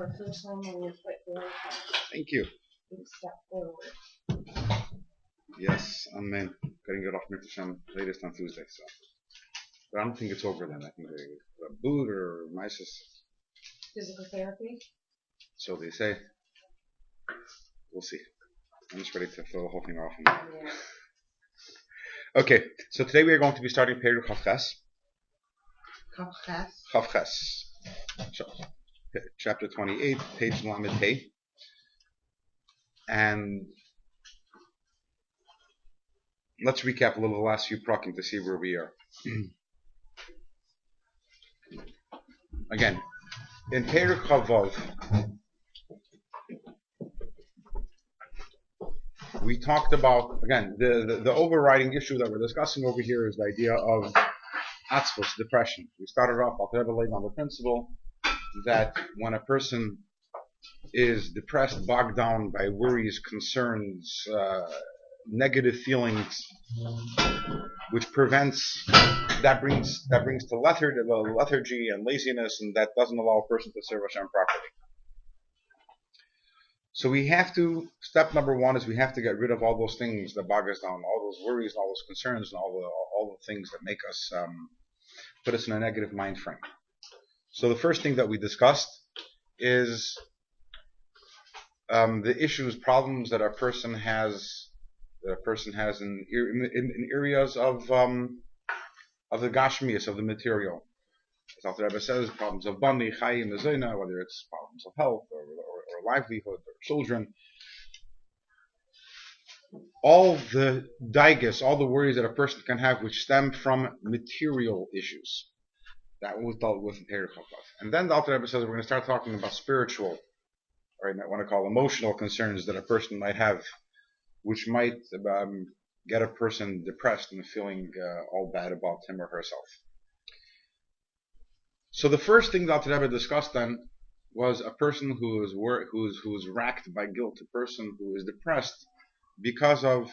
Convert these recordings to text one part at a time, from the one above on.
our first one when you put your Thank you. step forward. Yes, amen. Getting it off Mir Hashem latest on Tuesday, so. But I don't think it's over then. I think a boot or mysis. Physical therapy? So they say. We'll see. I'm just ready to throw the whole thing off. Yeah. Okay, so today we are going to be starting Perek Chavches. Chavches. Chapter 28, page Lamed Hey. And let's recap a little the last few prakim to see where we are. Again, in Perek Chavav, we talked about, again, the overriding issue that we're discussing over here is the idea of atzvos, depression. We started off, I'll laid on the principle that when a person is depressed, bogged down by worries, concerns, negative feelings, which prevents, that brings to lethargy and laziness, and that doesn't allow a person to serve Hashem properly. So we have to, step number one is we have to get rid of all those things that bog us down, all those worries, all those concerns, and all the things that make us, put us in a negative mind frame. So the first thing that we discussed is the issues, problems that a person has in areas of the gashmias, of the material. As Alter Rebbe says, problems of bani, chayim, mezona, whether it's problems of health or livelihood or children. All the daigas, all the worries that a person can have which stem from material issues. That was dealt with in Perek Chavav. And then the Alter Rebbe says we're going to start talking about spiritual, or you might want to call emotional concerns that a person might have, which might get a person depressed and feeling all bad about him or herself. So the first thing that Alter Rebbe discussed then was a person who is racked by guilt, a person who is depressed because of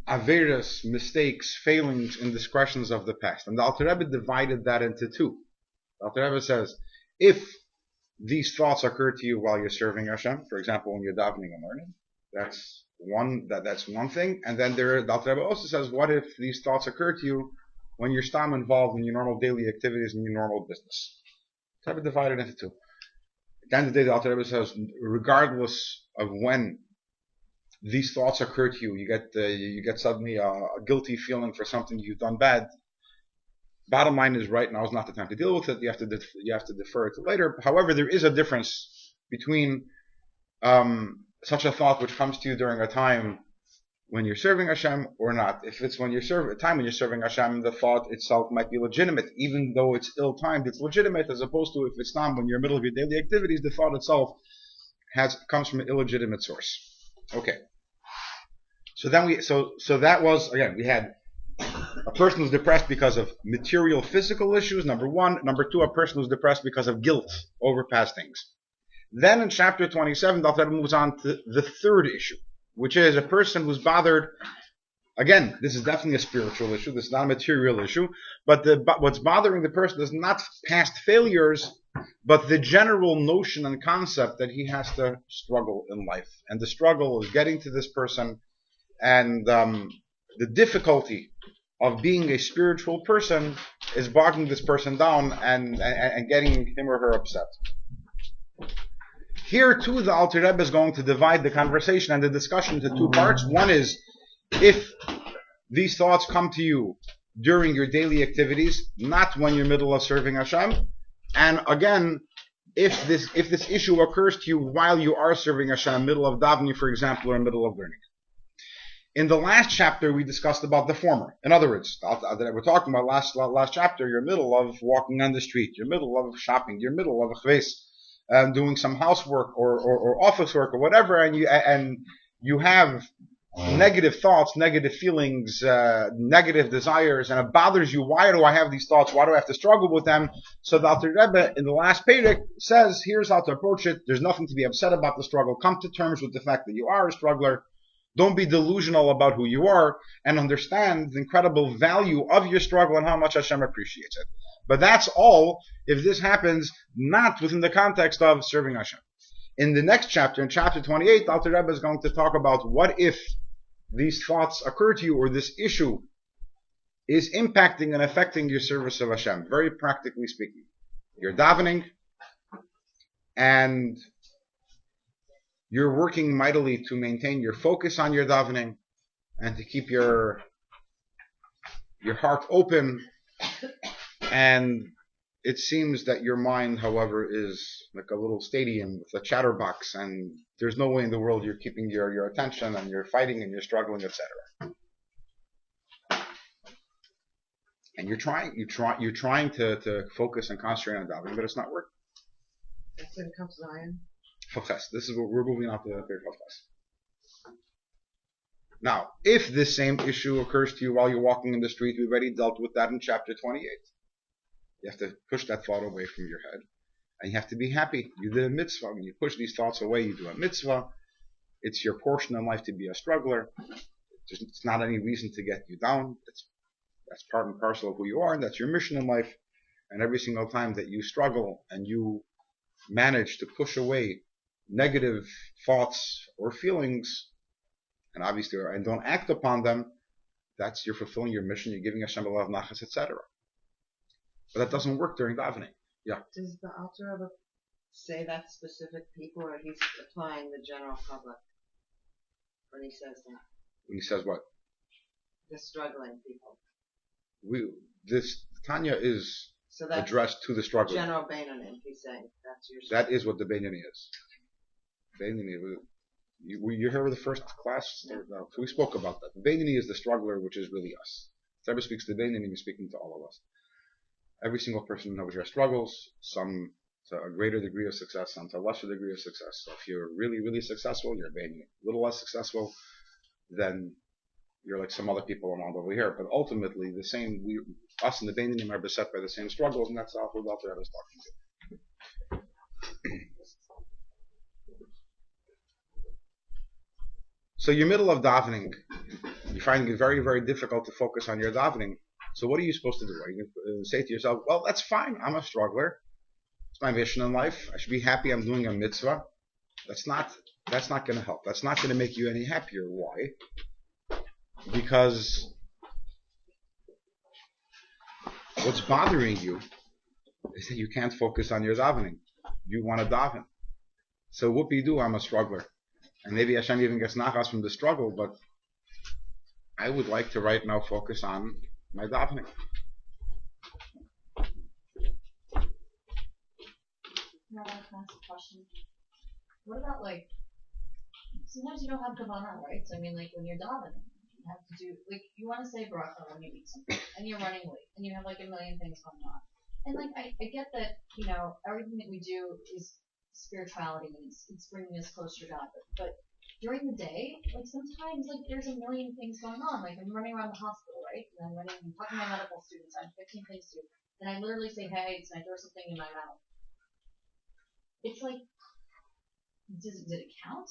averas, mistakes, failings, indiscretions of the past. And the Alter Rebbe divided that into two. The Alter Rebbe says, if these thoughts occur to you while you're serving Hashem, for example, when you're davening and learning, that's one thing. And then the Alter Rebbe also says, what if these thoughts occur to you when you're still involved in your normal daily activities and your normal business? The Alter Rebbe divided into two. At the end of the day, the Alter Rebbe says, regardless of when these thoughts occur to you, you get suddenly a guilty feeling for something you've done bad. Bottom line is, right now is not the time to deal with it. You have to defer it to later. However, there is a difference between such a thought which comes to you during a time when you're serving Hashem or not. If it's when you're when you're serving Hashem, the thought itself might be legitimate, even though it's ill-timed. It's legitimate, as opposed to if it's not when you're in the middle of your daily activities, the thought itself comes from an illegitimate source. Okay. So then so that was, again, we had a person who's depressed because of material, physical issues, number one. Number two, a person who's depressed because of guilt over past things. Then in chapter 27, the Alter Rebbe moves on to the third issue, which is a person who's bothered. Again, this is definitely a spiritual issue. This is not a material issue. But what's bothering the person is not past failures, but the general notion and concept that he has to struggle in life. And the struggle is getting to this person, and the difficulty of being a spiritual person is bogging this person down and getting him or her upset. Here too, the Alter Rebbe is going to divide the conversation and the discussion into two parts. One is, if these thoughts come to you during your daily activities, not when you're in the middle of serving Hashem. And again, if this issue occurs to you while you are serving Hashem, middle of davening, for example, or in the middle of learning. In the last chapter, we discussed about the former. In other words, we're talking about last chapter, you're in the middle of walking on the street, you're in the middle of shopping, you're in the middle of a chves, doing some housework or office work or whatever, and you have negative thoughts, negative feelings, negative desires, and it bothers you. Why do I have these thoughts? Why do I have to struggle with them? So the Alter Rebbe in the last Perek says, here's how to approach it. There's nothing to be upset about the struggle. Come to terms with the fact that you are a struggler. Don't be delusional about who you are, and understand the incredible value of your struggle and how much Hashem appreciates it. But that's all if this happens not within the context of serving Hashem. In the next chapter, in chapter 28, the Alter Rebbe is going to talk about what if these thoughts occur to you, or this issue is impacting and affecting your service of Hashem, very practically speaking. You're davening, and you're working mightily to maintain your focus on your davening, and to keep your heart open, and it seems that your mind, however, is like a little stadium with a chatterbox, and there's no way in the world you're keeping your attention, and you're fighting and you're struggling, etc. And you're trying to focus and concentrate on davening, but it's not working. That's when it comes to Zion. This is what we're moving on to the third Chavches. Now, if this same issue occurs to you while you're walking in the street, we've already dealt with that in chapter 28. You have to push that thought away from your head, and you have to be happy. You did a mitzvah. When you push these thoughts away, you do a mitzvah. It's your portion in life to be a struggler. It's not any reason to get you down. That's part and parcel of who you are, and that's your mission in life. And every single time that you struggle and you manage to push away negative thoughts or feelings, and obviously and don't act upon them, that's you're fulfilling your mission. You're giving Hashem a lot of nachas, etc. But that doesn't work during davening. Yeah. Does the Alter Rebbe say that specific people, or he's applying the general public when he says that? When he says what? The struggling people. This Tanya is So that's addressed to the struggling. General Beinonim, he's saying that's your. That is what the Beinoni is. Beinoni. You heard the first class? No, we spoke about that. The Beinoni is the struggler, which is really us. If ever speaks to the Beinoni, he's speaking to all of us. Every single person knows your struggles, some to a greater degree of success, some to a lesser degree of success. So if you're really, really successful, you're a Beinoni. A little less successful, then you're like some other people around over here. But ultimately, us and the Beinoni are beset by the same struggles, and that's all who the Alter Rebbe is talking to. So you're middle of davening. You're finding it very, very difficult to focus on your davening. So what are you supposed to do? Are you going to say to yourself, well, that's fine. I'm a struggler. It's my mission in life. I should be happy I'm doing a mitzvah. That's not going to help. That's not going to make you any happier. Why? Because what's bothering you is that you can't focus on your davening. You want to daven. So whoopie-doo, I'm a struggler. And maybe Hashem even gets nachas from the struggle, but I would like to right now focus on my davening. Now I can ask a question. What about sometimes you don't have kavanah, right? So I mean, when you're davening, you have to do you want to say bracha when you eat something, and you're running late, and you have a million things going on. And I get that everything that we do is spirituality and it's bringing us closer to God. But during the day, sometimes there's a million things going on. I'm running around the hospital, right? And I'm talking to my medical students. I have 15 things to do. And I literally say, hey, and I throw something in my mouth. It's did it count?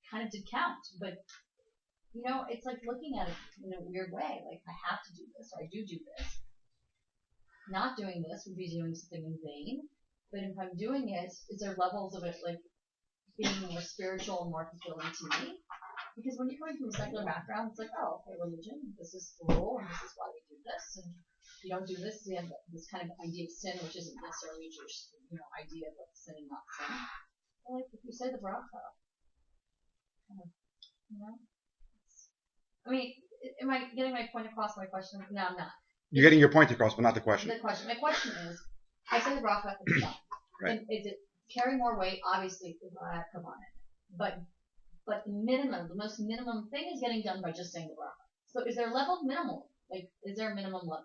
Kind of did count, but it's looking at it in a weird way. I have to do this, or I do this. Not doing this would be doing something in vain. But if I'm doing it, is there levels of it being more spiritual and more fulfilling to me? Because when you're coming from a secular background, it's okay, religion, this is the rule, and this is why we do this, and if you don't do this, you have this kind of idea of sin, which isn't necessarily a Jewish, idea of sin and not sin. But if you say the bracha, I mean, am I getting my point across? My question? No, I'm not. You're getting your point across, but not the question. My question is, I say the bracha, it's done. Right. And is it carry more weight? Obviously, come on it. But the most minimum thing is getting done by just saying the bracha. So is there a level of minimal? Is there a minimum level?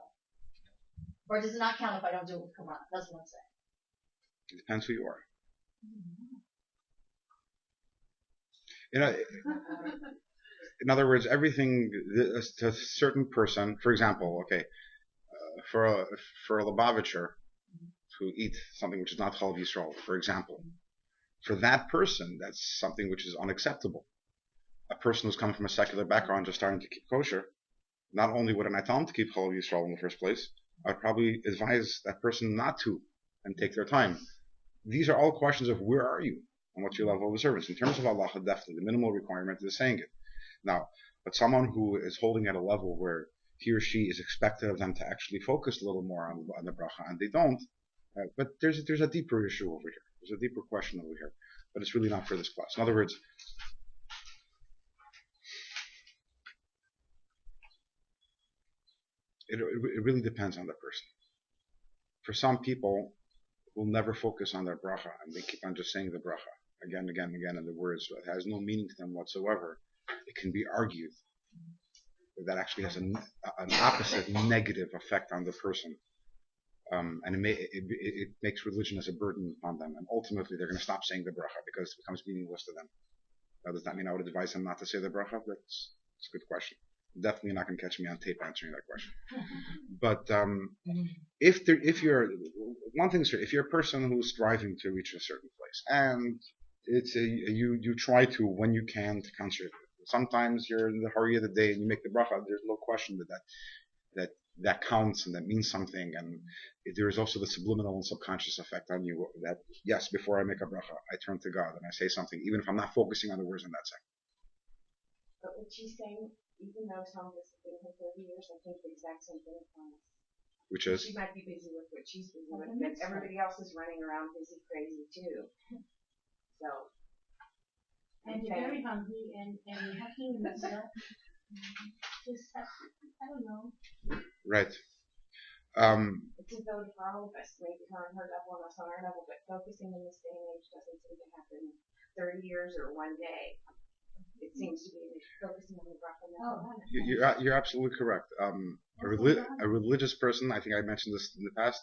Or does it not count if I don't do it with kavanah? That's what I'm saying. It depends who you are. In other words, everything to a certain person, for example, for a Lubavitcher to eat something which is not Chalav Yisrael, for example, for that person, that's something which is unacceptable. A person who's coming from a secular background just starting to keep kosher, not only would I tell him to keep Chalav Yisrael in the first place, I'd probably advise that person not to and take their time. These are all questions of where are you and what's your level of observance. In terms of Allah, definitely the minimal requirement is saying it. Now, but someone who is holding at a level where he or she is expected of them to actually focus a little more on the bracha, and they don't, but there's a deeper issue over here. There's a deeper question over here, but it's really not for this class. In other words, it really depends on the person. For some people who will never focus on their bracha, and they keep on just saying the bracha again, again, again, in the words, so it has no meaning to them whatsoever, it can be argued that actually has an opposite negative effect on the person. And it makes religion as a burden on them, and ultimately they're going to stop saying the bracha because it becomes meaningless to them. Now, does that mean I would advise them not to say the bracha? That's a good question. Definitely not going to catch me on tape answering that question. But if you're a person who's striving to reach a certain place, and you try to, when you can, to concentrate. Sometimes you're in the hurry of the day and you make the bracha. There's no question that counts and that means something. And there is also the subliminal and subconscious effect on you that, yes, before I make a bracha, I turn to God and I say something, even if I'm not focusing on the words in that second. But what she's saying, even though Tom has been here 30 years, I think the exact same thing applies. Which is? She might be busy with what she's busy with, but everybody else is running around busy crazy too. So. And you're very hungry, and you have to remember, just, I don't know. Right. It's as though for all of us, maybe her on her level and us on our level, but focusing in this day and age doesn't seem to happen 30 years or one day. It seems to be focusing on the bracha now. You're absolutely correct. A religious person, I think I mentioned this in the past,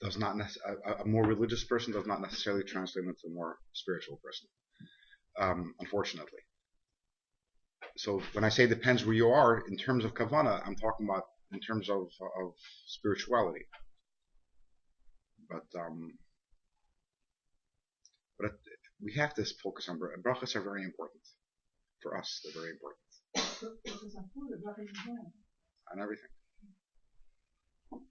a more religious person does not necessarily translate into a more spiritual person, unfortunately. So when I say depends where you are, in terms of kavanah, I'm talking about in terms of spirituality. But we have to focus on brachas are very important for us. They're very important on everything.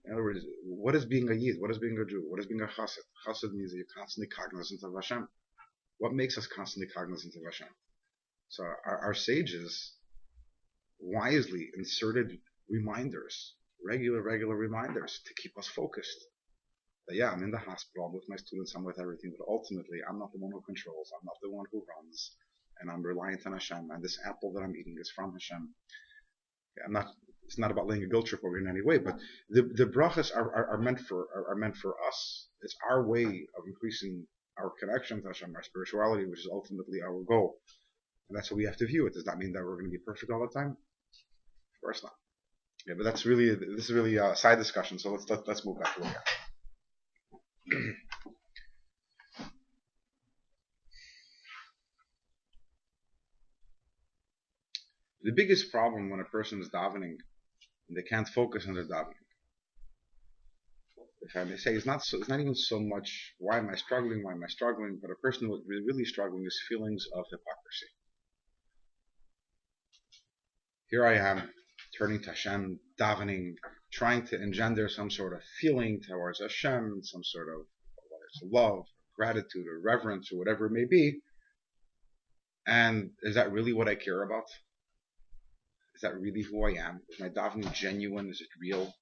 In other words, what is being a Yid? What is being a Jew? What is being a Chassid? Chassid means that you're constantly cognizant of Hashem. What makes us constantly cognizant of Hashem? So our sages wisely inserted reminders, regular reminders to keep us focused. That yeah, I'm in the hospital, I'm with my students, I'm with everything, but ultimately I'm not the one who controls, I'm not the one who runs, and I'm reliant on Hashem, and this apple that I'm eating is from Hashem. It's not about laying a guilt trip over in any way, but the brachas are meant for us. It's our way of increasing our connection to Hashem, our spirituality, which is ultimately our goal. And that's how we have to view it. Does that mean that we're going to be perfect all the time? Of course not. Yeah, but this is really a side discussion. So let's move back to here. The biggest problem when a person is davening and they can't focus on their davening, if I may say, it's not even so much why am I struggling, but a person who is really struggling is feelings of hypocrisy. Here I am, turning to Hashem, davening, trying to engender some sort of feeling towards Hashem, some sort of, whether it's love, gratitude, or reverence, or whatever it may be. And is that really what I care about? Is that really who I am? Is my davening genuine? Is it real?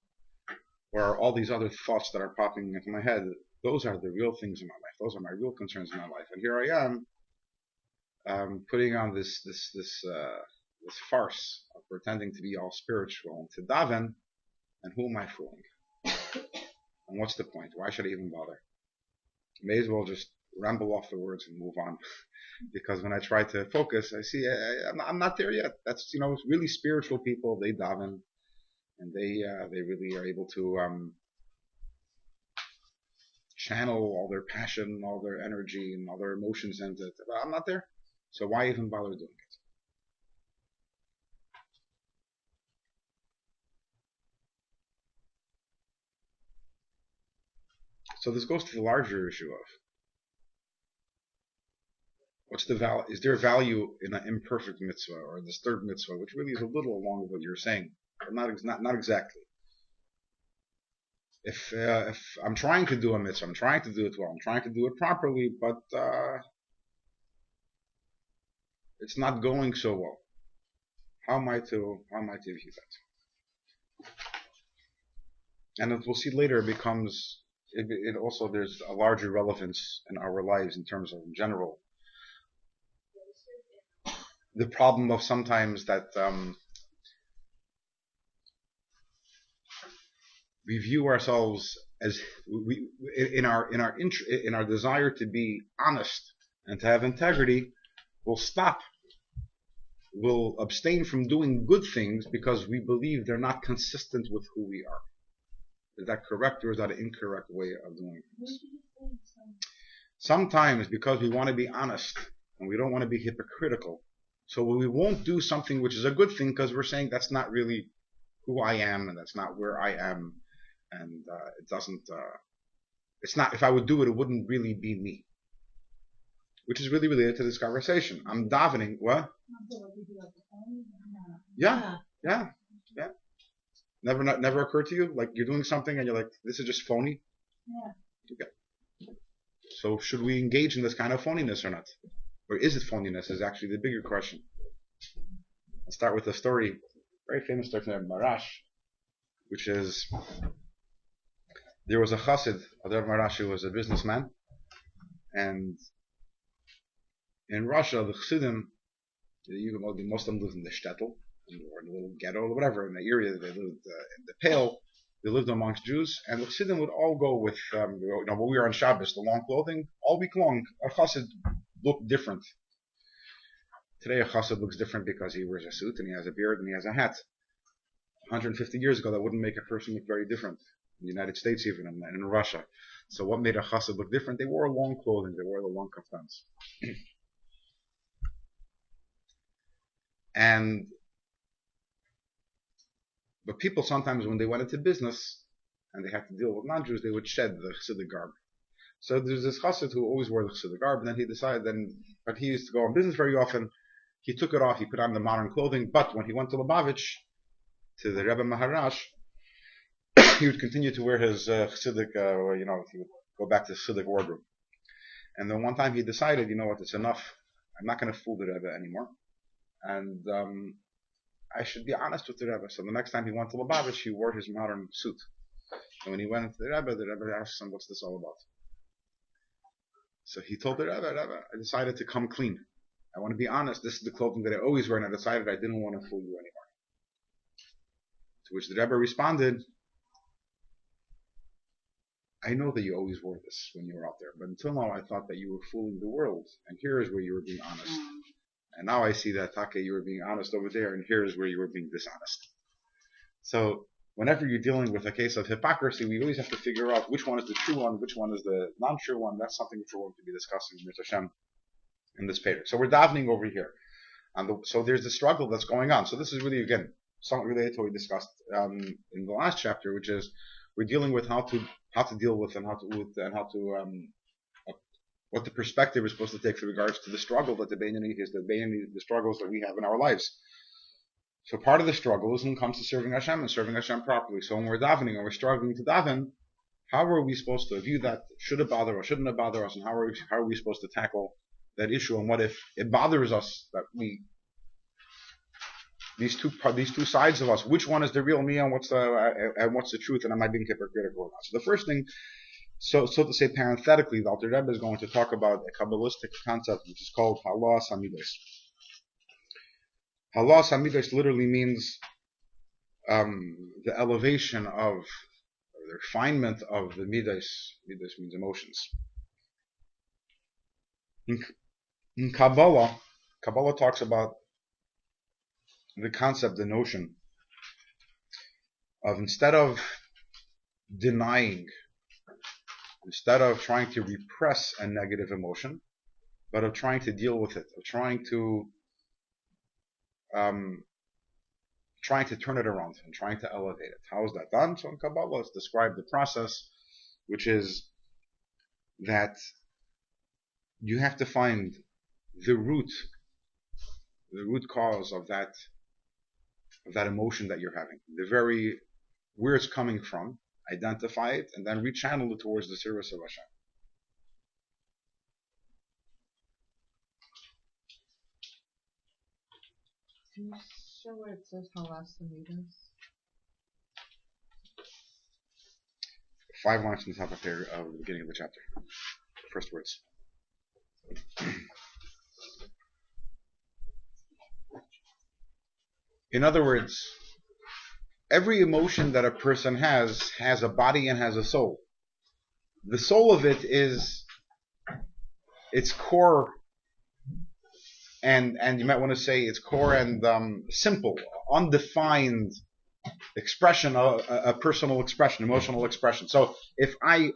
Or are all these other thoughts that are popping into my head, those are the real things in my life. Those are my real concerns in my life. And here I am, putting on this farce of pretending to be all spiritual and to daven, and who am I fooling? And what's the point? Why should I even bother? May as well just ramble off the words and move on. Because when I try to focus, I see I'm not there yet. That's really spiritual people. They daven, and they really are able to channel all their passion, all their energy, and all their emotions into it. But I'm not there, so why even bother doing it? So this goes to the larger issue of what's the value? Is there value in an imperfect mitzvah or this third mitzvah, which really is a little along with what you're saying, but not exactly. If I'm trying to do a mitzvah, I'm trying to do it well, I'm trying to do it properly, but it's not going so well. How am I to view that? And as we'll see later, it also, there's a larger relevance in our lives in terms of, in general, the problem of sometimes that we view ourselves as in our desire to be honest and to have integrity, we'll abstain from doing good things because we believe they're not consistent with who we are. Is that correct, or is that an incorrect way of doing things? Sometimes because we want to be honest and we don't want to be hypocritical, so we won't do something which is a good thing because we're saying that's not really who I am and that's not where I am, and it doesn't. It's not. If I would do it, it wouldn't really be me. Which is really related to this conversation. I'm davening. What? Yeah. Never occurred to you? Like you're doing something and you're like, this is just phony? Yeah. Okay. So should we engage in this kind of phoniness or not? Or is it phoniness is actually the bigger question. I'll start with a story, very famous story from Marash, which is, there was a chassid, Adar Marash, who was a businessman, and in Russia, the chassidim, even though most of them lived in the shtetl, or in the little ghetto, or whatever, in the area they lived, in the Pale, they lived amongst Jews, and the chassidim would all go with, when we were on Shabbos, the long clothing, all week long. A chassid looked different. Today a chassid looks different because he wears a suit, and he has a beard, and he has a hat. 150 years ago, that wouldn't make a person look very different. In the United States even, and in Russia. So what made a chassid look different? They wore long clothing, they wore the long kaftans. But people sometimes, when they went into business and they had to deal with non-Jews, they would shed the chassidic garb. So there's this chassid who always wore the chassidic garb, and then he decided, but he used to go on business very often. He took it off, he put on the modern clothing, but when he went to Lubavitch, to the Rebbe Maharash, he would continue to wear his chassidic, he would go back to the chassidic wardrobe. And then one time he decided, you know what, it's enough. I'm not going to fool the Rebbe anymore. And I should be honest with the Rebbe. So the next time he went to Lubavitch, he wore his modern suit. And when he went to the Rebbe asked him, what's this all about? So he told the Rebbe, I decided to come clean. I want to be honest. This is the clothing that I always wear, and I decided I didn't want to fool you anymore. To which the Rebbe responded, I know that you always wore this when you were out there, but until now I thought that you were fooling the world, and here is where you were being honest. And now I see that, Take, you were being honest over there, and here is where you were being dishonest. So whenever you're dealing with a case of hypocrisy, we always have to figure out which one is the true one, which one is the non-true one. That's something which we're going to be discussing with Hashem in this paper. So we're davening over here. So there's the struggle that's going on. So this is really, again, somewhat related to what we discussed in the last chapter, which is we're dealing with how to deal with and what the perspective is supposed to take with regards to the struggle that the struggles that we have in our lives. So part of the struggle is when it comes to serving Hashem and serving Hashem properly. So when we're davening and we're struggling to daven, how are we supposed to view that? Should it bother us? Shouldn't it bother us? And how are we supposed to tackle that issue? And what if it bothers us that these two sides of us, which one is the real me and what's the truth, and am I being hypocritical or not? So the first thing, so to say parenthetically, the Alter Rebbe is going to talk about a Kabbalistic concept which is called Halas Hamidos. Halas Hamidos literally means the elevation of, or the refinement of the Midos. Midos means emotions. In Kabbalah talks about the concept, the notion of instead of denying, instead of trying to repress a negative emotion, but of trying to deal with it, of trying to turn it around and trying to elevate it. How is that done? So in Kabbalah it's described the process, which is that you have to find the root cause of that emotion that you're having, where it's coming from, identify it, and then rechannel it towards the service of Hashem. Can you show where it says Halas Amidas? 5 lines from the top of the beginning of the chapter. The first words. In other words, every emotion that a person has a body and has a soul. The soul of it is its core, and you might want to say its core and simple, undefined expression, a personal expression, emotional expression. So if I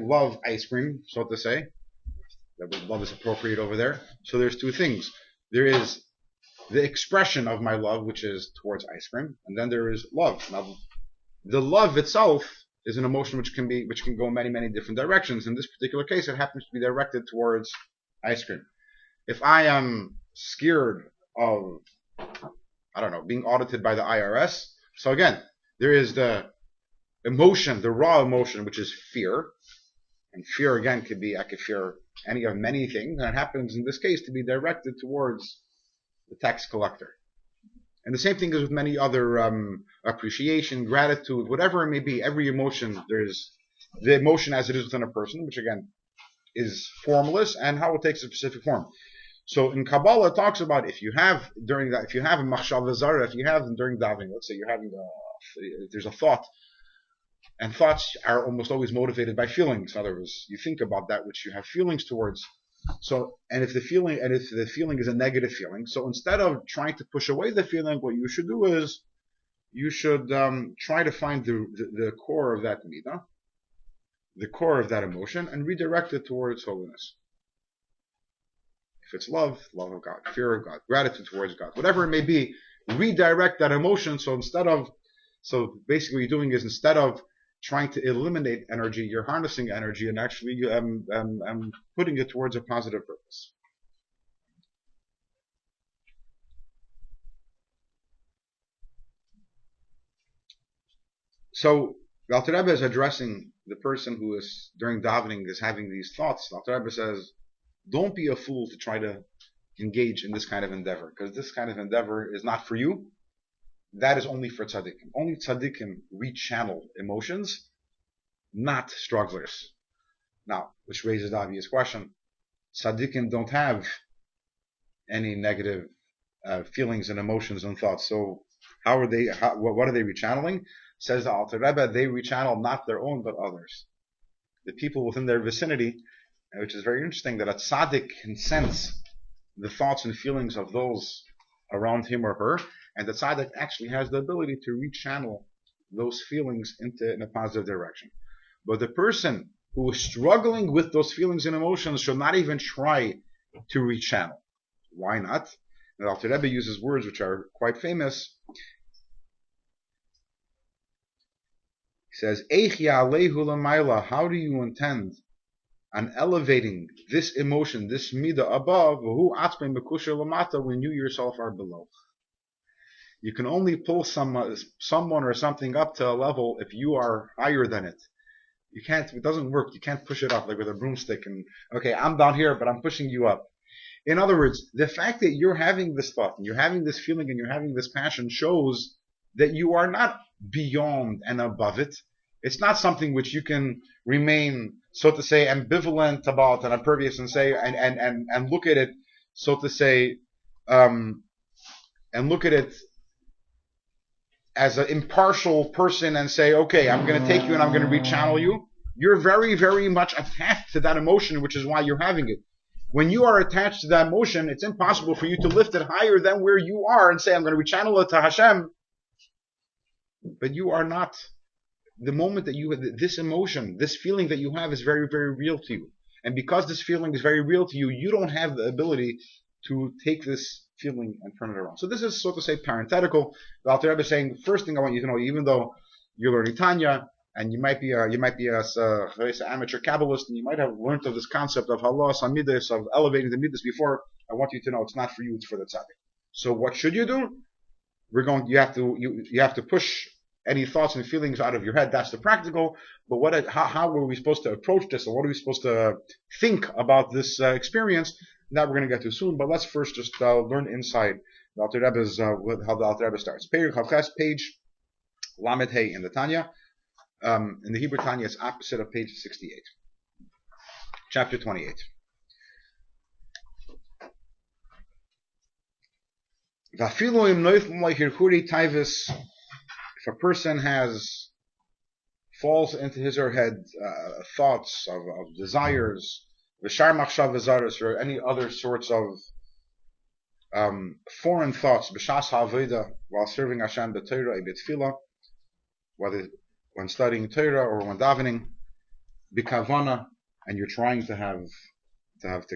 love ice cream, so to say, that love is appropriate over there. So there's two things. There is the expression of my love, which is towards ice cream, and then there is love. Now, the love itself is an emotion which can go many, many different directions. In this particular case, it happens to be directed towards ice cream. If I am scared of, I don't know, being audited by the IRS, so again, there is the emotion, the raw emotion, which is fear. And fear, again, I could fear any of many things, and it happens in this case to be directed towards the tax collector. And the same thing is with many other appreciation, gratitude, whatever it may be. Every emotion, there's the emotion as it is within a person, which again is formless, and how it takes a specific form. So in Kabbalah, it talks about if you have a machshava zara, if you have during davening, let's say there's a thought, and thoughts are almost always motivated by feelings. In other words, you think about that which you have feelings towards. So, and if the feeling is a negative feeling, so instead of trying to push away the feeling, what you should do is you should try to find the core of that midah, the core of that emotion, and redirect it towards holiness. If it's love of God, fear of God, gratitude towards God, whatever it may be, redirect that emotion. So basically what you're doing is, instead of trying to eliminate energy, you're harnessing energy and actually putting it towards a positive purpose. So the Alter Rebbe is addressing the person who is during davening is having these thoughts. The Alter Rebbe says, don't be a fool to try to engage in this kind of endeavor, because this kind of endeavor is not for you. That is only for tzaddikim. Only tzaddikim rechannel emotions, not strugglers. Now, which raises the obvious question: tzaddikim don't have any negative feelings and emotions and thoughts. So, what are they rechanneling? Says the Alter Rebbe, they rechannel not their own but others, the people within their vicinity, which is very interesting that a tzaddik can sense the thoughts and feelings of those around him or her, and the tzaddik actually has the ability to rechannel those feelings in a positive direction. But the person who is struggling with those feelings and emotions should not even try to rechannel. Why not? And Alter Rebbe uses words which are quite famous. He says, Eich ya'alehu l'mayla, how do you intend on elevating this emotion, this midah above, who atzmei mekusher lamata, when you yourself are below? You can only pull someone or something up to a level if you are higher than it. You can't, it doesn't work. You can't push it up like with a broomstick and, okay, I'm down here, but I'm pushing you up. In other words, the fact that you're having this thought, and you're having this feeling, and you're having this passion shows that you are not beyond and above it. It's not something which you can remain, so to say, ambivalent about and impervious and say, and look at it, so to say, and look at it as an impartial person and say, okay, I'm going to take you and I'm going to rechannel you. You're very, very much attached to that emotion, which is why you're having it. When you are attached to that emotion, it's impossible for you to lift it higher than where you are and say, I'm going to rechannel it to Hashem. But you are not. The moment that you have this emotion, this feeling that you have is very, very real to you. And because this feeling is very real to you, you don't have the ability to take this feeling and turn it around. So this is, so to say, parenthetical. The Alter Rebbe is saying, the first thing I want you to know, even though you're learning Tanya, and you might be a amateur Kabbalist, and you might have learned of this concept of halas amidas, of elevating the midas before, I want you to know it's not for you, it's for the tzaddik. So what should you do? You have to push any thoughts and feelings out of your head. That's the practical. But how are we supposed to approach this, or what are we supposed to think about this experience? That we're going to get to soon. But let's first just learn inside the Alter Rebbe's how the Alter Rebbe starts. Page Lamed Hey in the Tanya. In the Hebrew Tanya, it's opposite of page 68. Chapter 28. If a person falls into his or her head thoughts of desires, or any other sorts of foreign thoughts, while serving Hashem b'Torah b'Tefillah, whether when studying Torah or when davening, b'Kavana, and you're trying to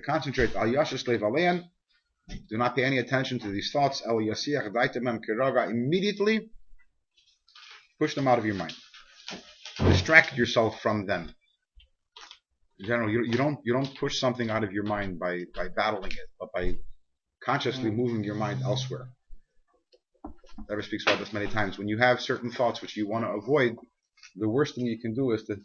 concentrate, al yashish lev alein, do not pay any attention to these thoughts. El yasiach daitemem kiraga, immediately push them out of your mind. Distract yourself from them. In general, you don't push something out of your mind by battling it, but by consciously moving your mind elsewhere. Rebbe speaks about this many times. When you have certain thoughts which you want to avoid, the worst thing you can do is to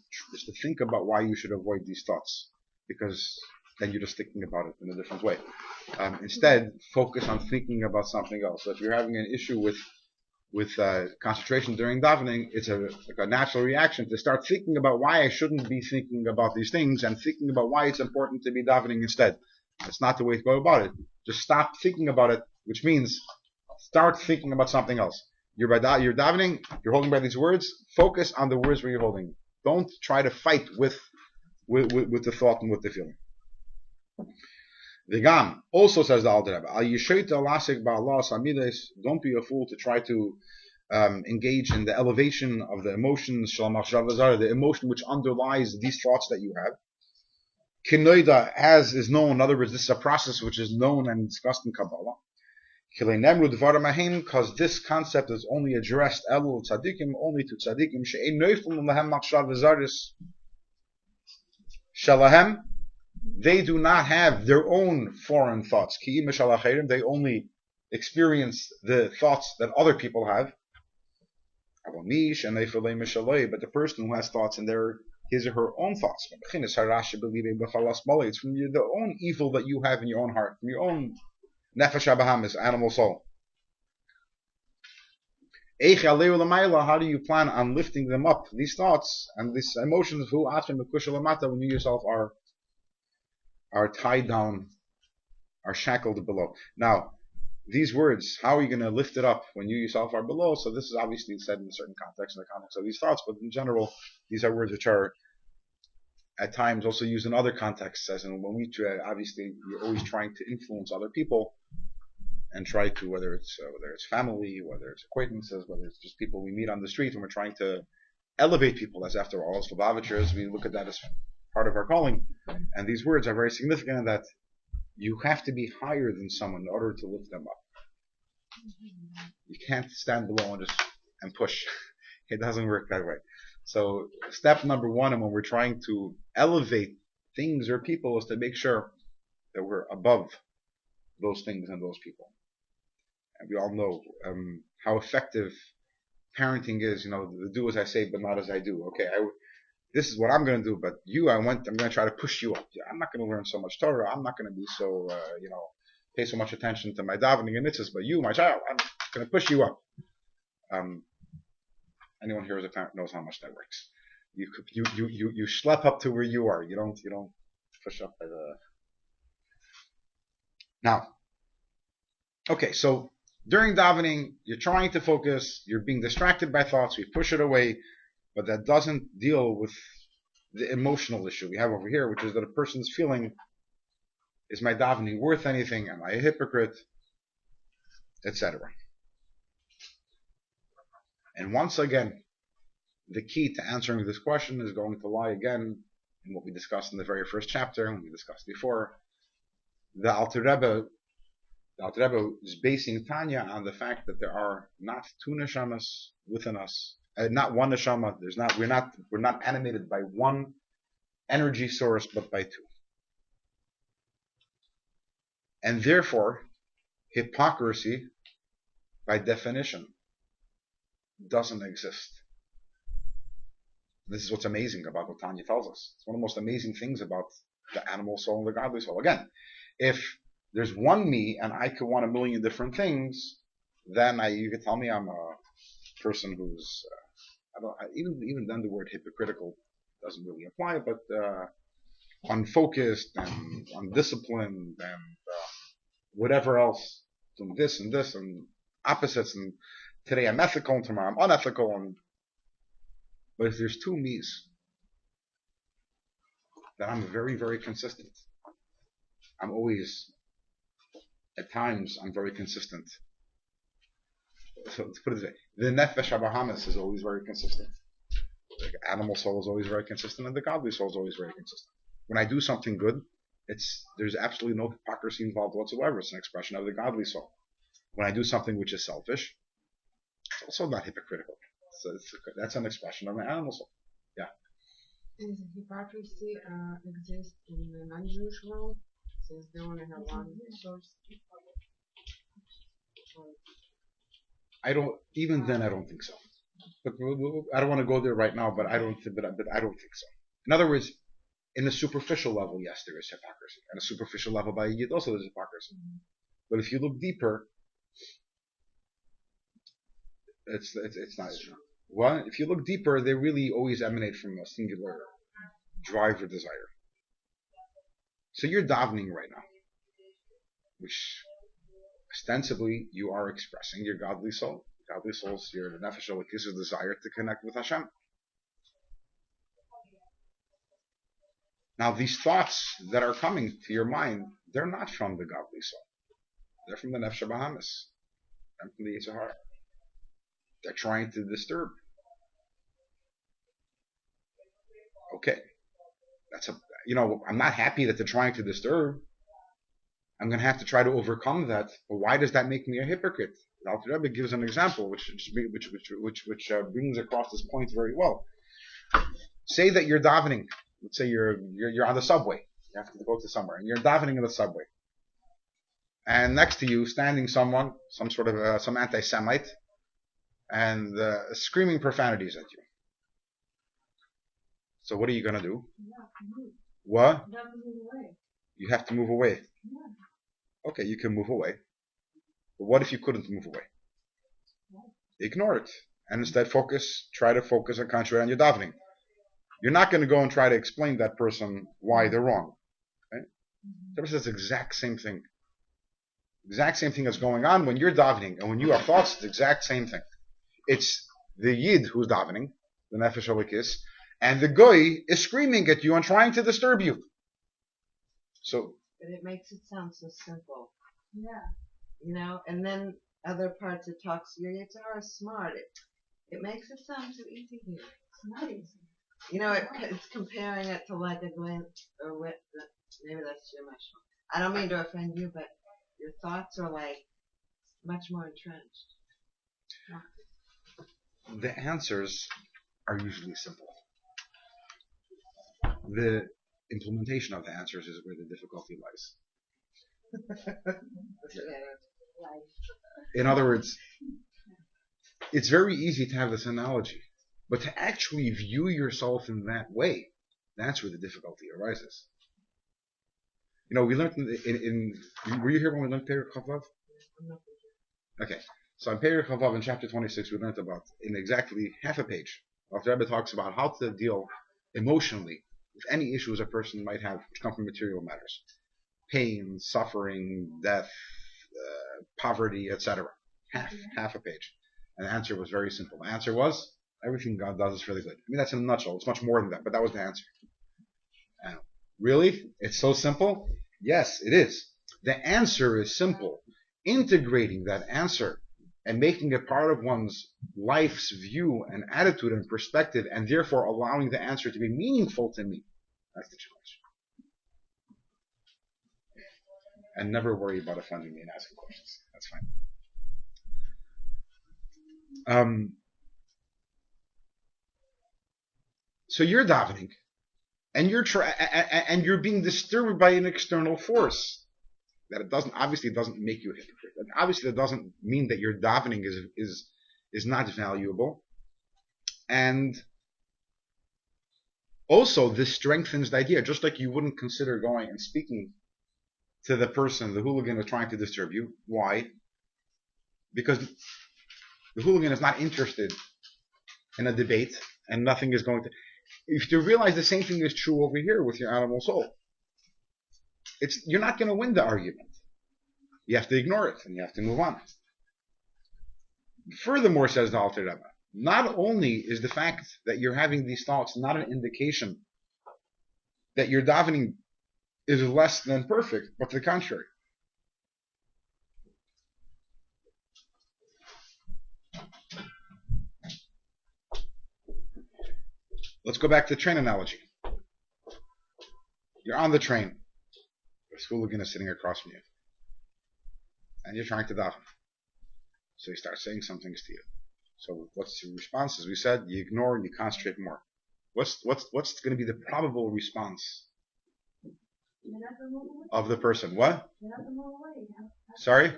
think about why you should avoid these thoughts, because then you're just thinking about it in a different way. Instead, focus on thinking about something else. So if you're having an issue with concentration during davening, it's a natural reaction to start thinking about why I shouldn't be thinking about these things, and thinking about why it's important to be davening instead. That's not the way to go about it. Just stop thinking about it, which means start thinking about something else. You're davening, you're holding by these words, focus on the words where you're holding. Don't try to fight with the thought and with the feeling. V'gam, also says the Alter Rebbe, don't be a fool to try to engage in the elevation of the emotions, the emotion which underlies these thoughts that you have. Kinoida, as is known, in other words, this is a process which is known and discussed in Kabbalah. Because this concept is only addressed only to tzaddikim, shalahem, they do not have their own foreign thoughts. They only experience the thoughts that other people have. But the person who has thoughts in his or her own thoughts. It's from the own evil that you have in your own heart, from your own nefesh habahamis, animal soul. How do you plan on lifting them up, these thoughts and these emotions, when you yourself are tied down, are shackled below? Now, these words, how are you going to lift it up when you yourself are below? So this is obviously said in a certain context, in the context of these thoughts, but in general, these are words which are at times also used in other contexts, as in when we obviously you're always trying to influence other people, and try to, whether it's family, whether it's acquaintances, whether it's just people we meet on the street, and we're trying to elevate people, as after all, as Lubavitchers, we look at that as part of our calling. And these words are very significant in that you have to be higher than someone in order to lift them up. You can't stand below and push. It doesn't work that way. So step number one, and when we're trying to elevate things or people, is to make sure that we're above those things and those people. And we all know how effective parenting is. Do as I say, but not as I do. Okay, this is what I'm going to do, but I'm going to try to push you up. I'm not going to learn so much Torah. I'm not going to be so, pay so much attention to my davening and mitzvahs. But you, my child, I'm going to push you up. Anyone here as a parent knows how much that works. You schlep up to where you are. You don't push up by the. Now, okay, so during davening, you're trying to focus. You're being distracted by thoughts. We push it away. But that doesn't deal with the emotional issue we have over here, which is that a person's feeling, is my davening worth anything? Am I a hypocrite? Etc. And once again, the key to answering this question is going to lie again in what we discussed in the very first chapter, and we discussed before. The Alter Rebbe is basing Tanya on the fact that there are not two neshamas within us. Not one neshama. We're not animated by one energy source, but by two. And therefore, hypocrisy, by definition, doesn't exist. This is what's amazing about what Tanya tells us. It's one of the most amazing things about the animal soul and the godly soul. Again, if there's one me and I could want a million different things, then you could tell me I'm a person who's even then the word hypocritical doesn't really apply, but unfocused and undisciplined and whatever else, doing this and opposites, and today I'm ethical and tomorrow I'm unethical, but if there's two me's, then I'm very, very consistent. I'm always, at times, I'm very consistent. So let's put it this way, the nefesh habahamis is always very consistent. The animal soul is always very consistent, and the godly soul is always very consistent. When I do something good, there's absolutely no hypocrisy involved whatsoever. It's an expression of the godly soul. When I do something which is selfish, it's also not hypocritical. So that's an expression of an animal soul. Yeah. Does hypocrisy exist in the non-Jewish world, since they only have one source? Even then I don't think so. But I don't want to go there right now, but I don't think so. In other words, in a superficial level, yes, there is hypocrisy. On a superficial level, by Yid, also there's hypocrisy. But if you look deeper, it's not. Well, if you look deeper, they really always emanate from a singular drive or desire. So you're davening right now, which ostensibly you are expressing your godly soul. Godly soul's your nefesh elokis, your desire to connect with Hashem. Now these thoughts that are coming to your mind, they're not from the godly soul. They're from the nefesh habahamis. They're from the Yetzer Hara. They're trying to disturb. Okay. I'm not happy that they're trying to disturb. I'm going to have to try to overcome that. But why does that make me a hypocrite? The Alter Rebbe gives an example which brings across this point very well. Say that you're davening. Let's say you're on the subway. You have to go to somewhere, and you're davening in the subway. And next to you, standing someone, some anti-Semite, and screaming profanities at you. So what are you going to do? What? You have to move away. Okay, you can move away. But what if you couldn't move away? Ignore it. And instead try to focus and concentrate on your davening. You're not going to go and try to explain to that person why they're wrong. Right? That says the exact same thing. Exact same thing that's going on when you're davening and when you have thoughts, it's the exact same thing. It's the Yid who's davening, the nefesh elokis, and the Goy is screaming at you and trying to disturb you. So, but it makes it sound so simple. Yeah. And then other parts it talks, your Yetzer Hara is smart. It makes it sound so easy here. It's not easy. It's comparing it to like a glint or wit. Maybe that's too much. I don't mean to offend you, but your thoughts are like much more entrenched. The answers are usually simple. The implementation of the answers is where the difficulty lies. In other words, it's very easy to have this analogy, but to actually view yourself in that way, that's where the difficulty arises. We learned were you here when we learned Perek Chavav? Okay, so in Perek Chavav in chapter 26 we learned about, in exactly half a page, Alter Rebbe talks about how to deal emotionally with any issues a person might have which come from material matters. Pain, suffering, death, poverty, etc. Half a page. And the answer was very simple. The answer was, everything God does is for the good. I mean, that's in a nutshell. It's much more than that, but that was the answer. Really? It's so simple? Yes, it is. The answer is simple. Integrating that answer and making it part of one's life's view and attitude and perspective, and therefore allowing the answer to be meaningful to me. That's the challenge. And never worry about offending me and asking questions. That's fine. So you're davening, and you're being disturbed by an external force. That it doesn't make you a hypocrite. And obviously, that doesn't mean that your davening is is not valuable. And also, this strengthens the idea, just like you wouldn't consider going and speaking to the person, the hooligan is trying to disturb you. Why? Because the hooligan is not interested in a debate, and nothing is going to. If you realize the same thing is true over here with your animal soul, you're not going to win the argument. You have to ignore it, and you have to move on. Furthermore, says the Alter Rebbe, not only is the fact that you're having these thoughts not an indication that your davening is less than perfect, but to the contrary. Let's go back to the train analogy. You're on the train. This hooligan is sitting across from you. And you're trying to daven. So he starts saying some things to you. So what's your response? As we said, you ignore and you concentrate more. What's going to be the probable response of the person? What? Sorry?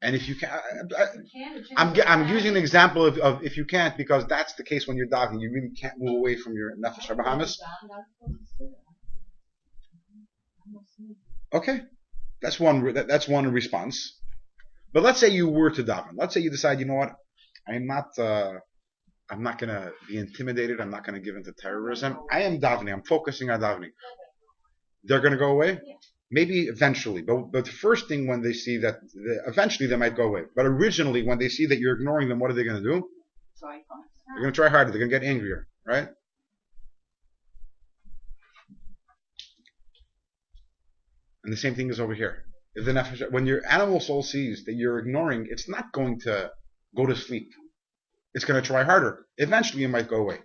And if you can't, I'm using an example of if you can't, because that's the case when you're davening. You really can't move away from your nefesh habahamis. Okay, that's one response. But let's say you were to daven. Let's say you decide, you know what, I'm not going to be intimidated. I'm not going to give in to terrorism. I am davening. I'm focusing on davening. They're going to go away? Maybe eventually. But the first thing when they see that, eventually they might go away. But originally, when they see that you're ignoring them, what are they going to do? They're going to try harder. They're going to get angrier, right? And the same thing is over here. When your animal soul sees that you're ignoring, it's not going to go to sleep. It's going to try harder. Eventually, it might go away.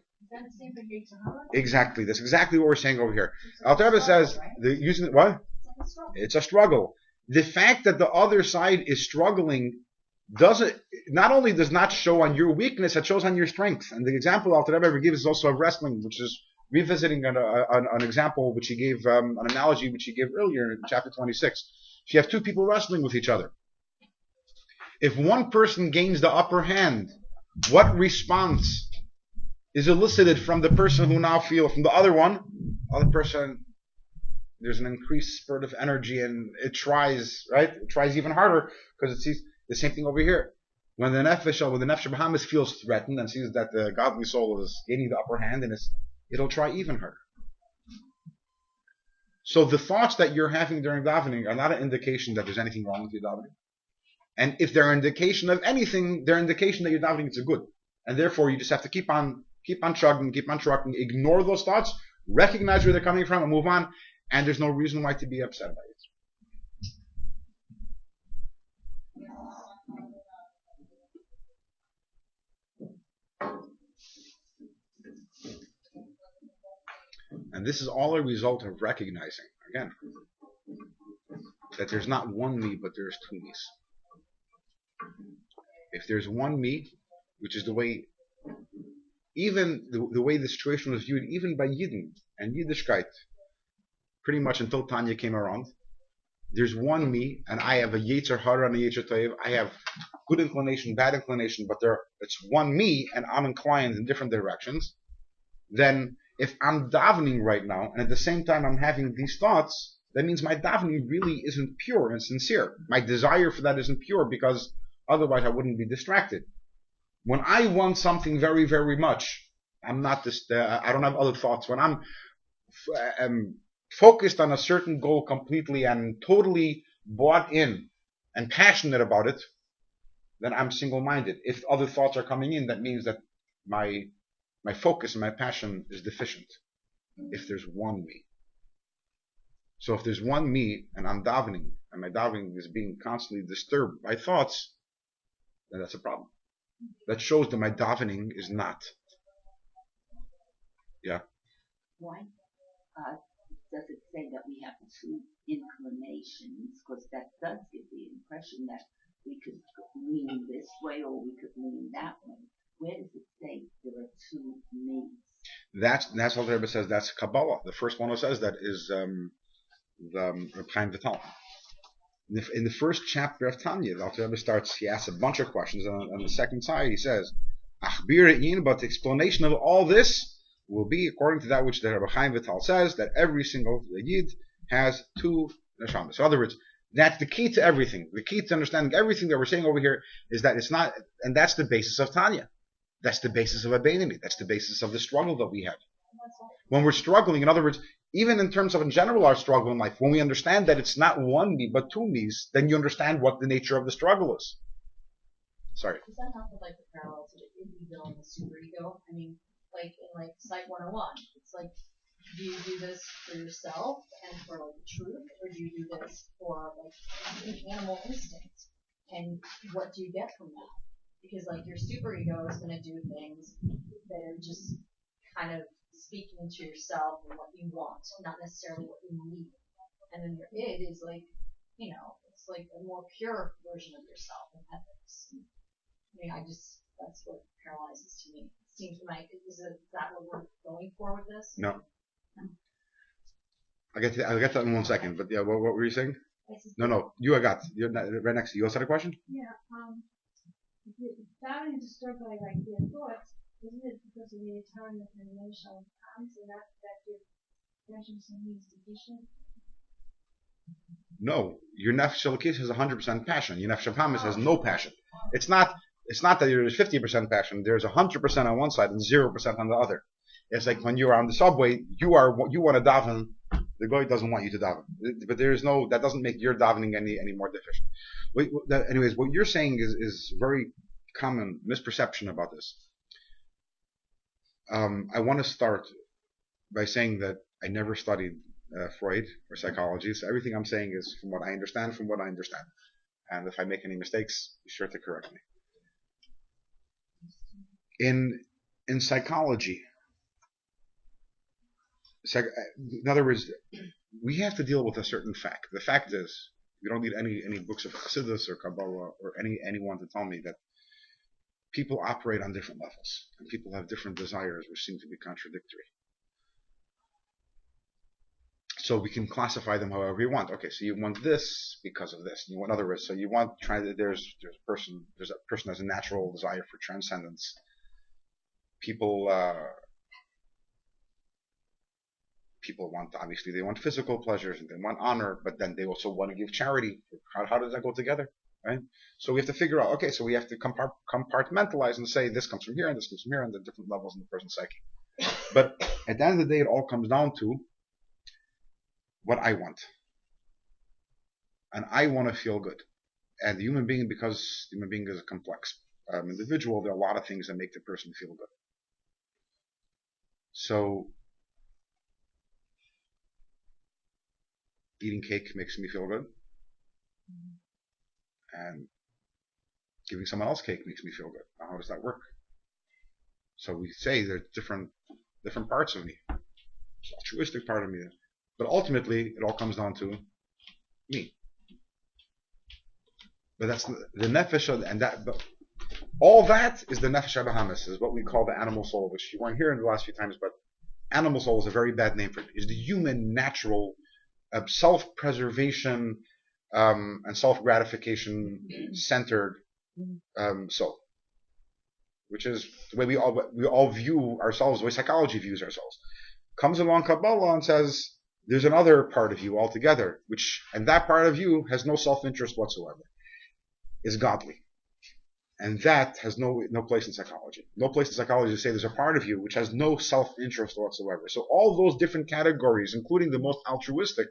Exactly. That's exactly what we're saying over here. Alter Rebbe says, what? It's a struggle. The fact that the other side is struggling not only does not show on your weakness, it shows on your strength. And the example Alter Rebbe gives is also of wrestling, which is revisiting an example which he gave, an analogy which he gave earlier in chapter 26. So you have two people wrestling with each other. If one person gains the upper hand, what response is elicited from the person who now feels from the other person? There's an increased spurt of energy, and it tries, right? It tries even harder because it sees the same thing over here. When the nefesh habahamis feels threatened and sees that the godly soul is gaining the upper hand, and it'll try even harder. So the thoughts that you're having during davening are not an indication that there's anything wrong with your davening. And if they're an indication of anything, they're an indication that your davening is good. And therefore, you just have to keep on chugging, ignore those thoughts, recognize where they're coming from, and move on. And there's no reason why to be upset by it. And this is all a result of recognizing, again, that there's not one me, but there's two me's. If there's one me, which is the way, even the way the situation was viewed, even by Yidden and Yiddishkeit, pretty much until Tanya came around, there's one me, and I have a Yetzer Hara and a Yetzer Tov. I have good inclination, bad inclination, but it's one me, and I'm inclined in different directions. Then, if I'm davening right now, and at the same time I'm having these thoughts, that means my davening really isn't pure and sincere. My desire for that isn't pure, because otherwise I wouldn't be distracted. When I want something very, very much, I'm not I don't have other thoughts. When I'm focused on a certain goal completely and totally bought in and passionate about it, then I'm single-minded. If other thoughts are coming in, that means that my focus and my passion is deficient. If there's one me. So if there's one me and I'm davening, and my davening is being constantly disturbed by thoughts, then that's a problem. That shows that my davening is not. Yeah. Why does it say that we have two inclinations? Because that does give the impression that we could lean this way or we could lean that way. Where does it say there are two me's? That's what the Rebbe says. That's Kabbalah. The first one who says that is the Chaim Vital. In the first chapter of Tanya, the Alter Rebbe starts, he asks a bunch of questions, and on the second side he says, but the explanation of all this will be according to that which the Rebbe Chaim Vital says, that every single Yid has two neshamas. So in other words, that's the key to everything. The key to understanding everything that we're saying over here is that it's not, and that's the basis of Tanya. That's the basis of Abeinami. That's the basis of the struggle that we have. When we're struggling, in other words, even in terms of in general our struggle in life, when we understand that it's not one me but two me's, then you understand what the nature of the struggle is. Sorry. Does that not look like the parallel to the ego and the superego? I mean, like in like Psych 101, it's like, do you do this for yourself and for like the truth, or do you do this for like an animal instinct? And what do you get from that? Because like your superego is going to do things that are just kind of speaking to yourself and what you want, not necessarily what you need. And then your id is like, you know, it's like a more pure version of yourself in ethics. I mean, that's what paralyzes to me. It seems like, is that what we're going for with this? No. I'll get to that in 1 second, but yeah, what were you saying? No, you're right next to you. You also had a question? Yeah, that is disturbed by like their thoughts, isn't it because of the eternal animation of time, so that your consciousness needs deficient? No, your nefesh elokis has 100% passion. Your nefesh hamis has no passion. It's not that there's 50% passion. There's 100% on one side and 0% on the other. It's like when you're on the subway, you want to daven. The guy doesn't want you to daven, but that doesn't make your davening any more deficient. Anyways, what you're saying is very common misperception about this. I want to start by saying that I never studied Freud or psychology, so everything I'm saying is from what I understand. And if I make any mistakes, be sure to correct me. In psychology, in other words, we have to deal with a certain fact. The fact is, you don't need any books of Chassidus or Kabbalah or anyone to tell me that people operate on different levels and people have different desires which seem to be contradictory. So we can classify them however we want. Okay, so you want this because of this. You want other words. So you want there's a person has a natural desire for transcendence. People want, obviously they want physical pleasures and they want honor, but then they also want to give charity. How does that go together? Right? So we have to figure out, okay, so we have to compartmentalize and say this comes from here and this comes from here and the different levels in the person's psyche. But at the end of the day, it all comes down to what I want. And I want to feel good. And the human being, because the human being is a complex individual, there are a lot of things that make the person feel good. So eating cake makes me feel good. And giving someone else cake makes me feel good. Now, how does that work? So we say there's different parts of me. It's an altruistic part of me. But ultimately, it all comes down to me. But that's the nefesh, but all that is the nefesh abahamis, is what we call the animal soul, which you weren't hearing the last few times, but animal soul is a very bad name for it. It's the human natural self-preservation and self-gratification centered soul, which is the way we all view ourselves, the way psychology views ourselves. Comes along Kabbalah and says there's another part of you altogether, and that part of you has no self-interest whatsoever, is godly. And that has no place in psychology. No place in psychology to say there's a part of you which has no self-interest whatsoever. So all those different categories, including the most altruistic,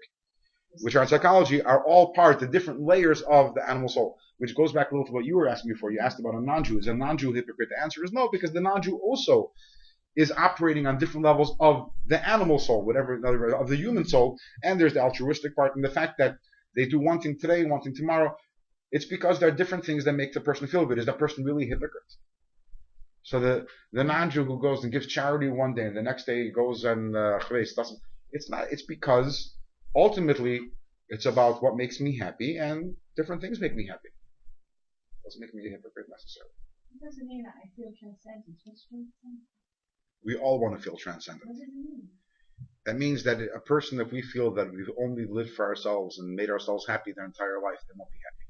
which are in psychology, are all part, the different layers of the animal soul, which goes back a little to what you were asking before. You asked about a non-Jew. Is a non-Jew a hypocrite? The answer is no, because the non-Jew also is operating on different levels of the animal soul, of the human soul, and there's the altruistic part, and the fact that they do one thing today, one thing tomorrow, it's because there are different things that make the person feel good. Is that person really a hypocrite? So the non-Jew who goes and gives charity one day and the next day he goes and it's because ultimately it's about what makes me happy, and different things make me happy. It doesn't make me a hypocrite necessarily. It doesn't mean that I feel transcendent. What's transcendent? We all want to feel transcendent. What does it mean? That means that a person, if we feel that we've only lived for ourselves and made ourselves happy their entire life, they won't be happy.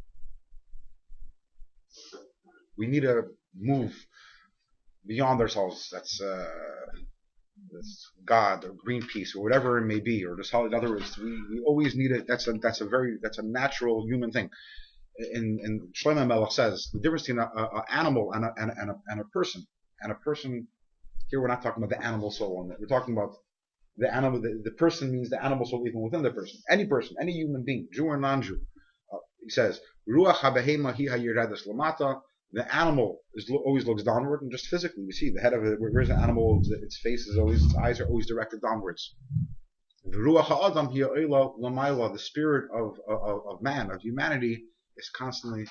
We need to move beyond ourselves. That's God or Greenpeace or whatever it may be, or just how. In other words, we always need it. That's a natural human thing. And Shlomo Melech says the difference between an animal and a person. And a person here, we're not talking about the animal soul. We're talking about the animal. The person means the animal soul even within the person. Any human being, Jew or non-Jew. He says, Ruach habehema hi hayiradas lamata. The animal always looks downward, and just physically, we see the head of it. Where's an animal? Its face is always, its eyes are always directed downwards. Ruach ha'adam hi ha'olah lamayla. The spirit of man, of humanity, is constantly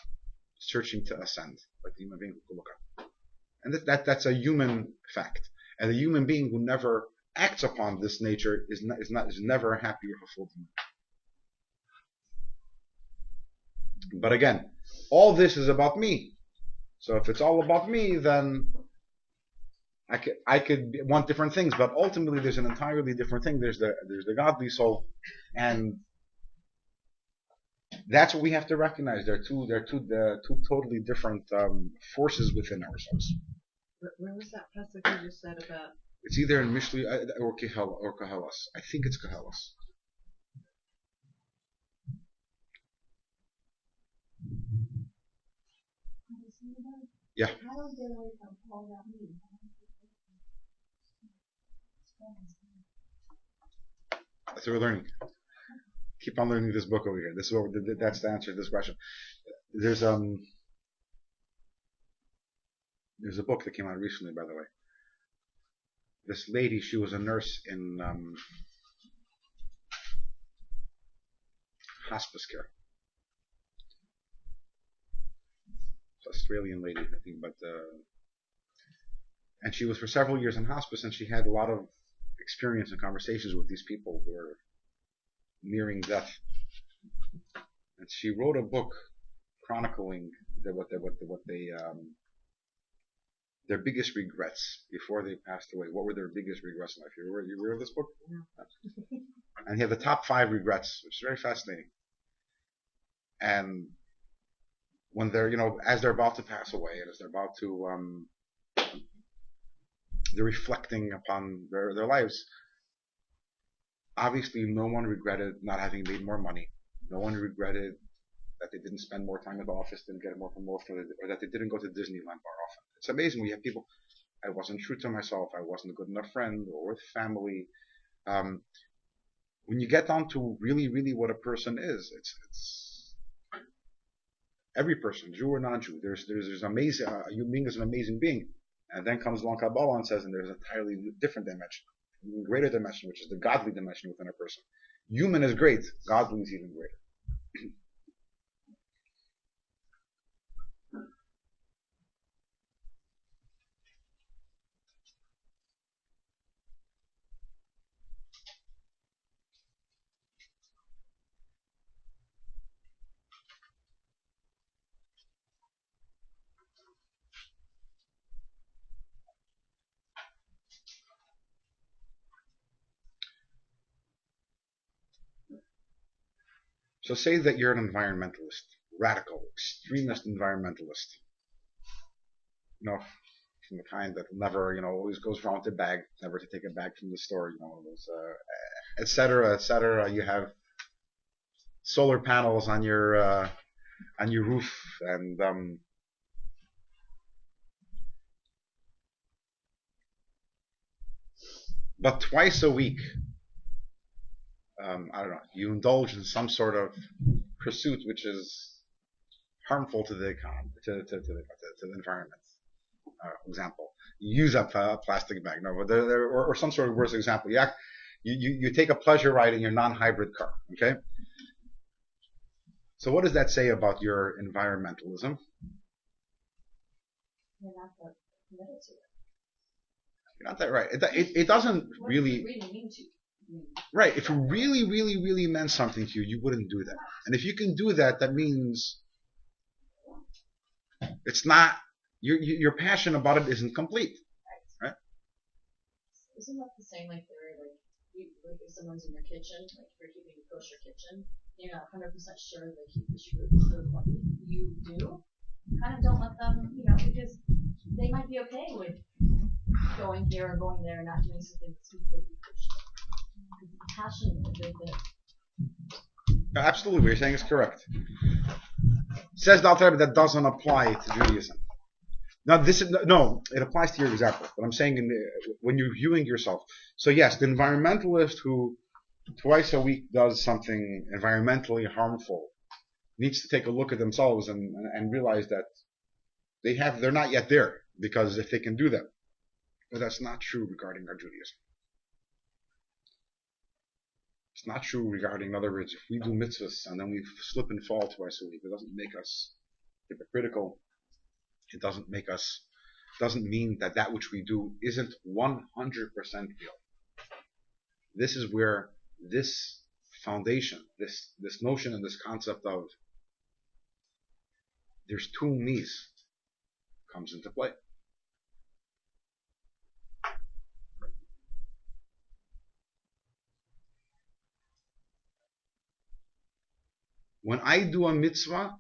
searching to ascend, like the human being who look up. And that's a human fact. And the human being who never acts upon this nature is never happy or fulfilled. But again, all this is about me. So if it's all about me, then I could want different things. But ultimately, there's an entirely different thing. There's the godly soul, and that's what we have to recognize. They're two totally different forces within ourselves. Where was that passage you just said about? It's either in Mishli or Kehelas. I think it's Kehelas. Yeah. How do we get away from all that mean? That's what we're learning. Keep on learning this book over here. This is what that's the answer to this question. There's a book that came out recently, by the way. This lady, she was a nurse in hospice care. Australian lady, I think, but and she was for several years in hospice, and she had a lot of experience and conversations with these people who were nearing death. And she wrote a book chronicling their biggest regrets before they passed away. What were their biggest regrets in life? You read this book? Yeah. And he had the top 5 regrets, which is very fascinating. And when they're, as they're about to pass away, and as they're about to, they're reflecting upon their lives. Obviously, no one regretted not having made more money. No one regretted that they didn't spend more time at the office, didn't get more promotion, or that they didn't go to Disneyland more often. It's amazing. We have people, I wasn't true to myself, I wasn't a good enough friend, or with family. When you get down to really, really what a person is, it's every person, Jew or non-Jew, there's amazing. A human being is an amazing being, and then comes along Kabbalah and says, and there's an entirely different dimension, even greater dimension, which is the godly dimension within a person. Human is great, godly is even greater. So say that you're an environmentalist, radical, extremist environmentalist. From the kind that never, always goes around to bag, never to take a bag from the store, et cetera, et cetera. You have solar panels on your roof, and but twice a week, I don't know, you indulge in some sort of pursuit which is harmful to the economy, to the environment. Example, you use up a plastic bag, or some sort of worse example. You take a pleasure ride in your non-hybrid car. Okay. So what does that say about your environmentalism? You're not that committed to it. You're not that right. It doesn't really. Really mean to. Right. If it really, really, really meant something to you, you wouldn't do that. And if you can do that, that means it's not. Your passion about it isn't complete, right? Isn't that the same like theory? Like someone's in your kitchen, like if you're keeping a kosher kitchen, you're not 100% sure they keep the food the way you do, kind of don't let them, because they might be okay with going here or going there and not doing something that's completely kosher. Because the passion is a big thing. Absolutely, what you're saying is correct. Says the Alter Rebbe that doesn't apply to Judaism. Now, it applies to your example. But I'm saying when you're viewing yourself. So yes, the environmentalist who twice a week does something environmentally harmful needs to take a look at themselves and realize that they're not yet there, because if they can do that. But that's not true regarding our Judaism. It's not true regarding, in other words, if we do mitzvahs and then we slip and fall twice a week, it doesn't make us hypocritical. It doesn't mean that which we do isn't 100% real. This is where this foundation, this notion and this concept of there's two me's comes into play. When I do a mitzvah,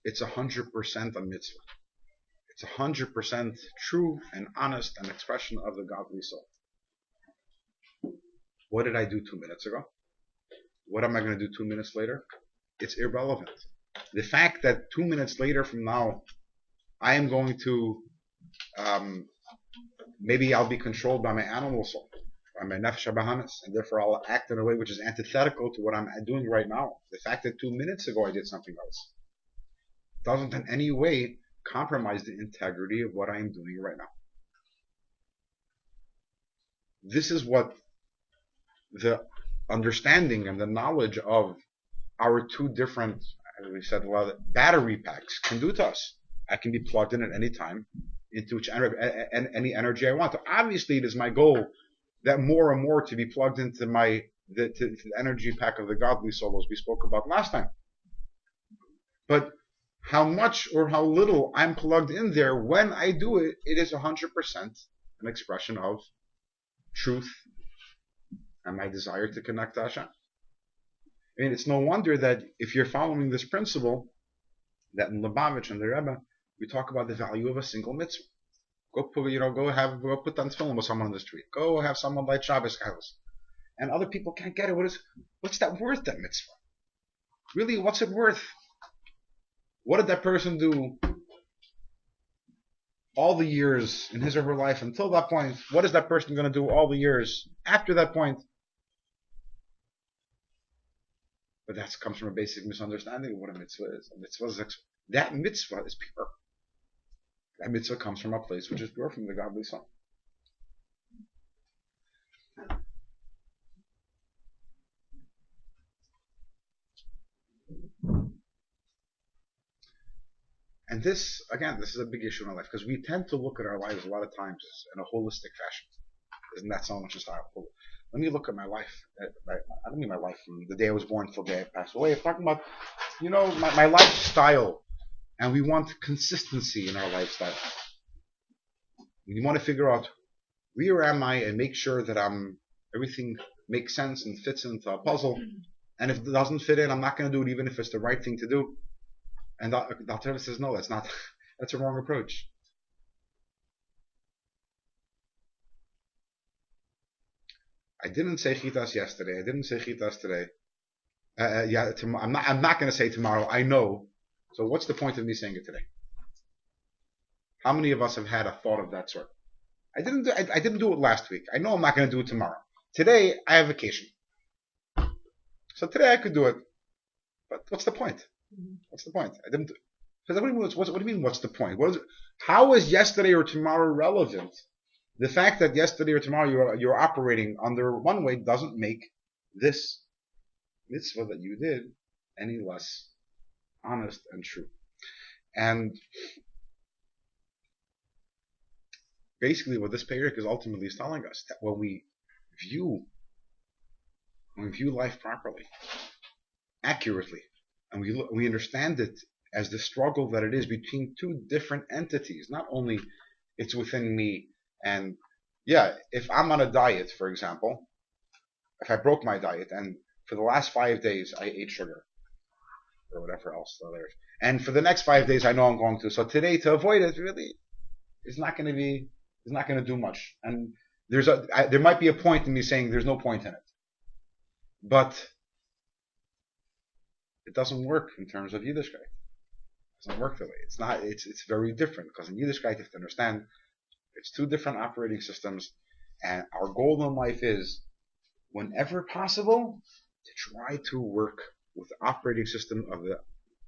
it's 100% a mitzvah. It's 100% true and honest an expression of the godly soul. What did I do 2 minutes ago? What am I going to do 2 minutes later? It's irrelevant. The fact that 2 minutes later from now, I am going to, maybe I'll be controlled by my animal soul, by my nefesh habahamis, and therefore I'll act in a way which is antithetical to what I'm doing right now. The fact that 2 minutes ago I did something else doesn't in any way compromise the integrity of what I am doing right now. This is what the understanding and the knowledge of our two different, as we said, battery packs can do to us. I can be plugged in at any time into any energy I want. So obviously, it is my goal that more and more to be plugged into the energy pack of the godly soul, as we spoke about last time. But how much or how little I'm plugged in there when I do it, it is 100% an expression of truth and my desire to connect to Hashem. I mean, it's no wonder that if you're following this principle, that in Lubavitch and the Rebbe, we talk about the value of a single mitzvah. Go put on tefillin with someone on the street. Go have someone light Shabbos house. And other people can't get it. What's that worth, that mitzvah? Really, what's it worth? What did that person do all the years in his or her life until that point? What is that person going to do all the years after that point? But that comes from a basic misunderstanding of what a mitzvah is. That mitzvah is pure. That mitzvah comes from a place which is pure, from the godly soul. And this is a big issue in our life, because we tend to look at our lives a lot of times in a holistic fashion. Isn't that so much a style? Let me look at my life. I don't mean my life from the day I was born till the day I passed away. I'm talking about, my lifestyle. And we want consistency in our lifestyle. We want to figure out where am I and make sure that everything makes sense and fits into a puzzle. And if it doesn't fit in, I'm not going to do it, even if it's the right thing to do. And the Alter Rebbe says, no, that's a wrong approach. I didn't say chitas yesterday. I didn't say chitas today. I'm not going to say tomorrow. I know. So what's the point of me saying it today? How many of us have had a thought of that sort? I didn't do it last week. I know I'm not going to do it tomorrow. Today I have vacation. So today I could do it. But what's the point? What's the point? I didn't. What do you mean? What's the point? How is yesterday or tomorrow relevant? The fact that yesterday or tomorrow you're operating under one way doesn't make this mitzvah that you did any less honest and true. And basically, what this Perek is ultimately telling us, that when we view life properly, accurately, and we understand it as the struggle that it is between two different entities. Not only it's within me, and if I'm on a diet, for example, if I broke my diet and for the last 5 days I ate sugar or whatever else there is, and for the next 5 days I know I'm going to. So today, to avoid it, really, is not going to do much. And there might be a point in me saying there's no point in it, but it doesn't work in terms of Yiddishkeit. It doesn't work that way. It's not. It's very different, because in Yiddishkeit you have to understand it's two different operating systems, and our goal in life is, whenever possible, to try to work with the operating system of the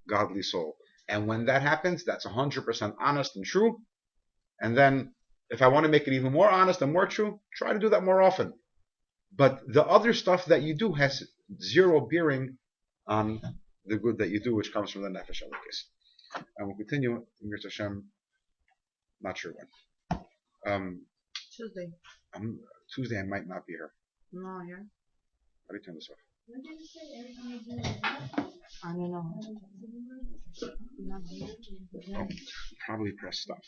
godly soul. And when that happens, that's 100% honest and true. And then, if I want to make it even more honest and more true, try to do that more often. But the other stuff that you do has zero bearing on the good that you do, which comes from the Nefesh Elokis. And we'll continue in Yirtzeh Hashem, not sure when. Tuesday. Tuesday I might not be here. No, yeah. Let me turn this off. What did you say? Every time you do it, I don't know. Not here. Oh, probably press stop.